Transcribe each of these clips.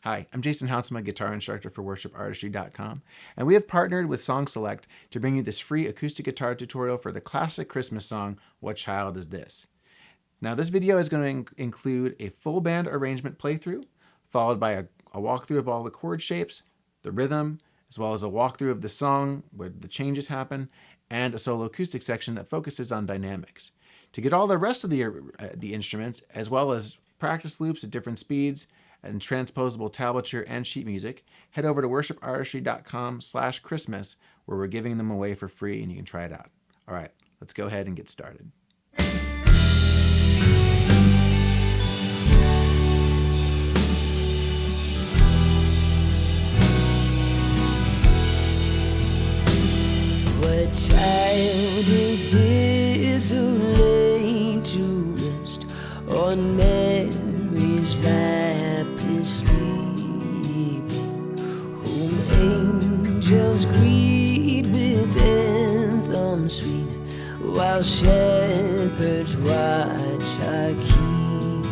Hi, I'm Jason Houtsma, guitar instructor for WorshipArtistry.com, and we have partnered with SongSelect to bring you this free acoustic guitar tutorial for the classic Christmas song, What Child Is This? Now, this video is going to include a full band arrangement playthrough, followed by a walkthrough of all the chord shapes, the rhythm, as well as a walkthrough of the song where the changes happen, and a solo acoustic section that focuses on dynamics. To get all the rest of the instruments, as well as practice loops at different speeds, and transposable tablature and sheet music, head over to worshipartistry.com/Christmas, where we're giving them away for free and you can try it out. All right, let's go ahead and get started. What child is this who laid to rest on Mary's lap is sleeping, whom angels greet with anthems sweet, while shepherds watch our keep.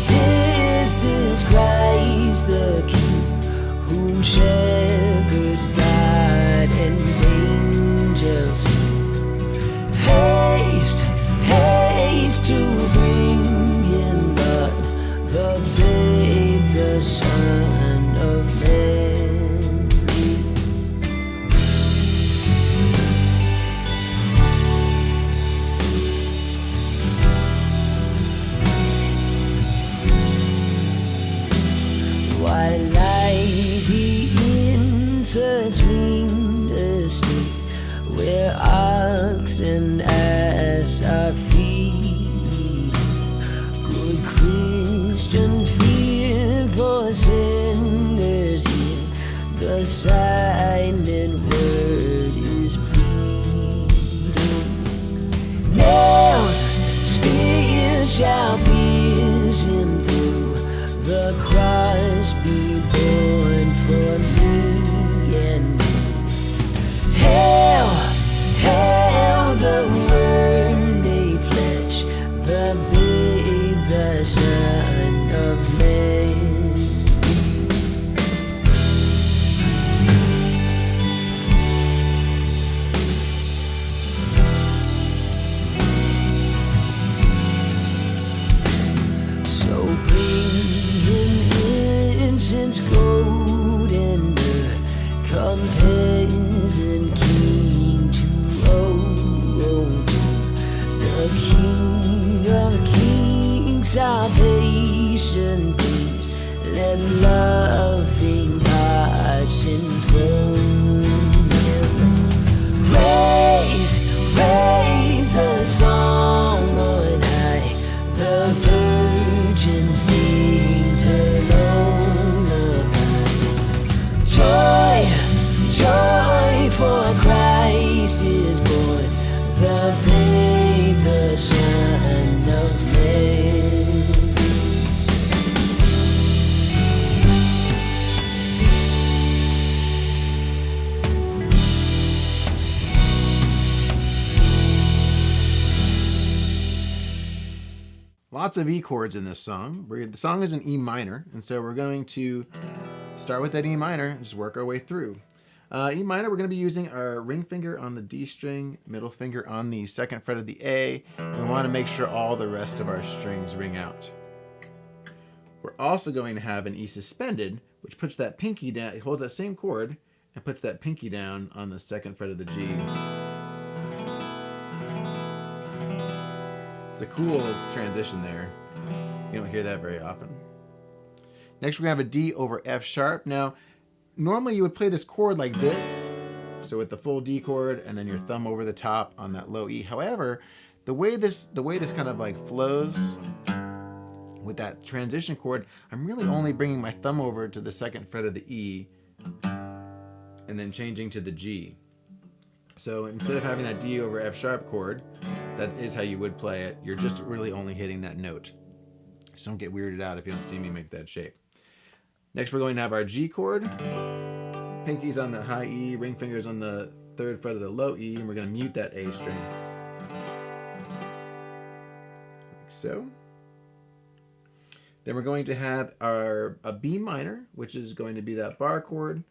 This is Christ the King, whom shepherds guard and angels sing. Haste, haste to bring him God, the babe, the Son of Man. Why lies he in such mean estate, where ox and ass are feeding? Good Christian, fear for sinners here, the silent word is pleading. Nails, spears shall pierce him through, the cross be born for me and you. Hail, hail the Word made flesh, the babe, the Son of Man. So bring him incense, gold and myrrh, come peasant king to own him, the King of kings, salvation brings. Let loving hearts enthrone him. Raise, raise a song on high, the Virgin sings her lullaby. Joy, joy, for Christ is born, the babe, the Son of Man. Lots of E chords in this song. The song is in E minor, and so we're going to start with that E minor and just work our way through. E minor, we're going to be using our ring finger on the D string, middle finger on the second fret of the A, and we want to make sure all the rest of our strings ring out. We're also going to have an E suspended, which puts that pinky down, it holds that same chord, and puts that pinky down on the second fret of the G. It's a cool transition there. You don't hear that very often. Next, we're going to have a D over F sharp. Now, normally you would play this chord like this, so with the full D chord and then your thumb over the top on that low E. However, the way this kind of like flows with that transition chord, I'm really only bringing my thumb over to the second fret of the E and then changing to the G. So instead of having that D over F sharp chord, that is how you would play it. You're just really only hitting that note. So don't get weirded out if you don't see me make that shape. Next, we're going to have our G chord. Pinky's on the high E, ring fingers on the third fret of the low E, and we're going to mute that A string. Like so. Then we're going to have a B minor, which is going to be that bar chord.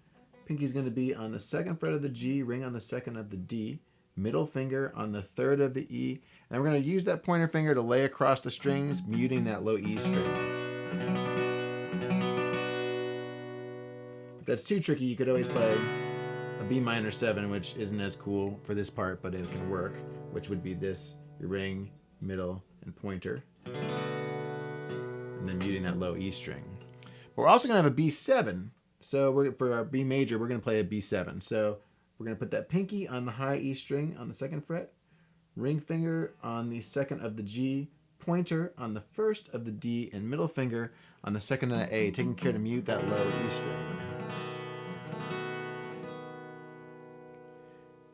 Pinky's going to be on the 2nd fret of the G, ring on the 2nd of the D, middle finger on the 3rd of the E, and we're going to use that pointer finger to lay across the strings, muting that low E string. If that's too tricky, you could always play a B minor 7, which isn't as cool for this part, but it can work, which would be this, your ring, middle, and pointer, and then muting that low E string. But we're also going to have a B7. So for our B major, we're going to play a B7. So we're going to put that pinky on the high E string on the 2nd fret, ring finger on the 2nd of the G, pointer on the 1st of the D, and middle finger on the 2nd of the A, taking care to mute that low E string.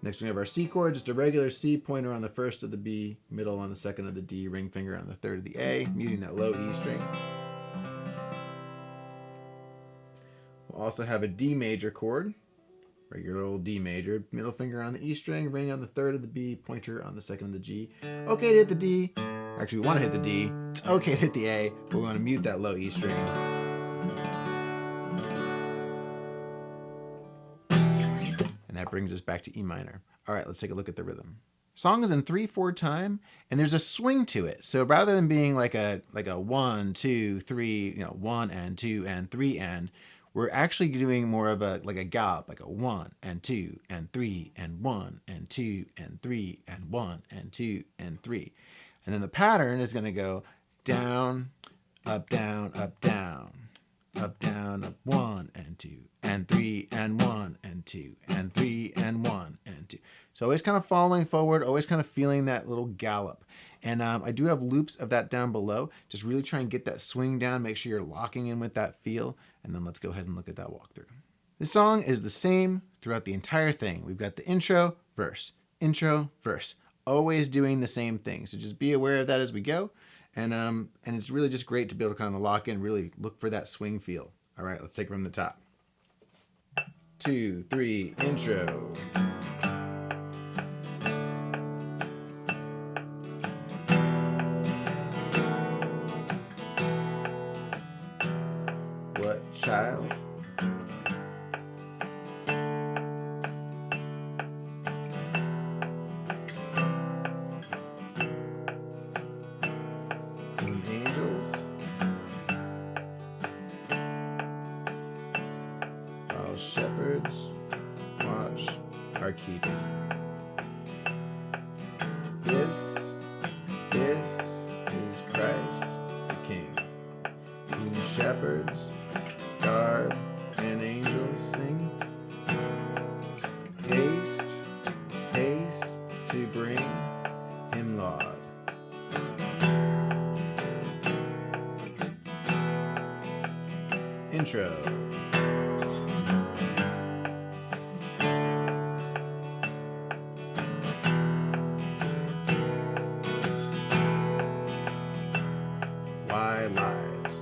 Next we have our C chord, just a regular C, pointer on the 1st of the B, middle on the 2nd of the D, ring finger on the 3rd of the A, muting that low E string. We'll also have a D major chord, regular old D major, middle finger on the E string, ring on the 3rd of the B, pointer on the 2nd of the G. Okay to hit the D. Actually, we want to hit the D. It's okay to hit the A, but we want to mute that low E string. And that brings us back to E minor. All right, let's take a look at the rhythm. Song is in 3/4 time, and there's a swing to it. So rather than being like a 1, 2, 3, 1 and 2 and 3 and, we're actually doing more of a gallop, like a 1 and 2 and 3 and 1 and 2 and 3 and 1 and 2 and 3. And then the pattern is going to go down, up, down, up, down, up, down, up, 1 and 2 and 3 and 1 and 2 and 3 and 1 and 2. So always kind of falling forward, always kind of feeling that little gallop. And I do have loops of that down below. Just really try and get that swing down, make sure you're locking in with that feel. And then let's go ahead and look at that walkthrough. This song is the same throughout the entire thing. We've got the intro, verse, always doing the same thing. So just be aware of that as we go. And it's really just great to be able to kind of lock in, really look for that swing feel. All right, let's take it from the top. 2, 3, intro. What child? Whom angels? While shepherds watch are keeping. This is Christ the King, whom shepherds guard and angels sing. Haste, haste to bring him laud. Intro. Why lies?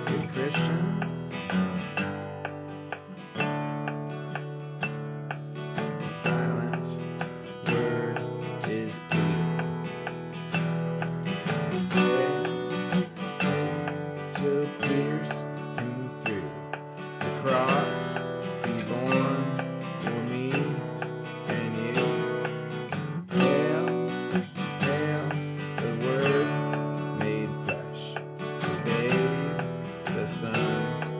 Good Christian. The silent word is pleading. To pierce him through the cross, be born for me and you. Hail, hail, the Word made flesh, the babe, the Son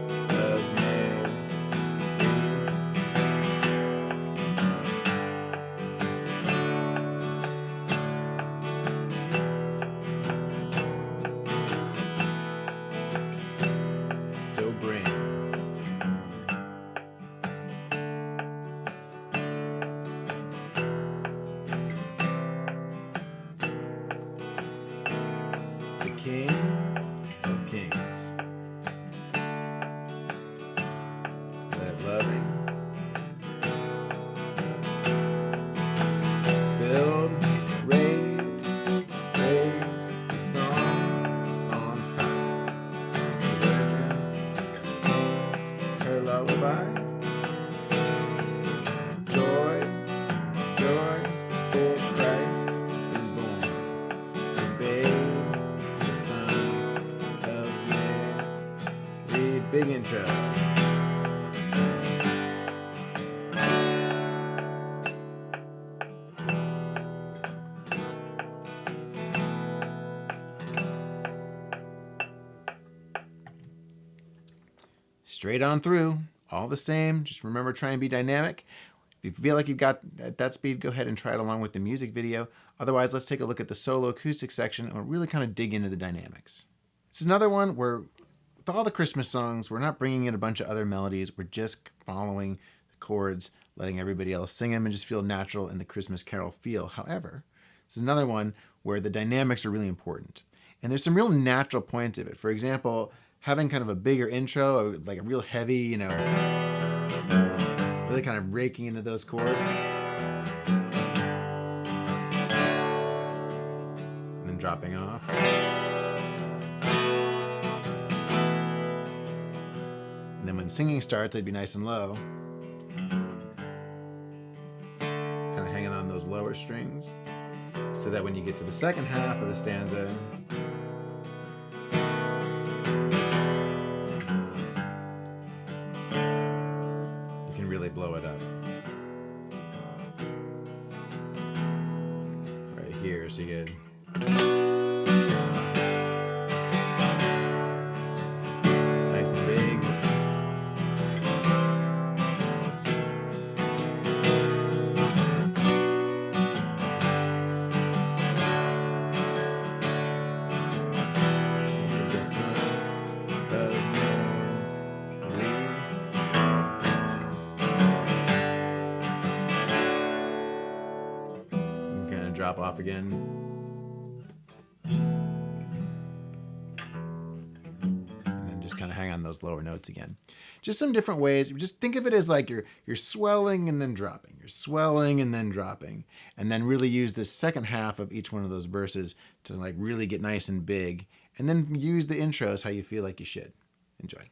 intro. Straight on through, all the same. Just remember, try and be dynamic. If you feel like you've got at that speed, go ahead and try it along with the music video. Otherwise, let's take a look at the solo acoustic section and we'll really kind of dig into the dynamics. This is another one where, with all the Christmas songs, we're not bringing in a bunch of other melodies. We're just following the chords, letting everybody else sing them and just feel natural in the Christmas carol feel. However, this is another one where the dynamics are really important. And there's some real natural points of it. For example, having kind of a bigger intro, like a real heavy, you know, really kind of raking into those chords. And then dropping off. And then when singing starts, it'd be nice and low. Kind of hanging on those lower strings. So that when you get to the second half of the stanza, really blow it up. Right here, so you get nice and big. Drop off again. And then just kind of hang on those lower notes again. Just some different ways. Just think of it as like you're swelling and then dropping. You're swelling and then dropping. And then really use the second half of each one of those verses to like really get nice and big. And then use the intros how you feel like you should. Enjoy.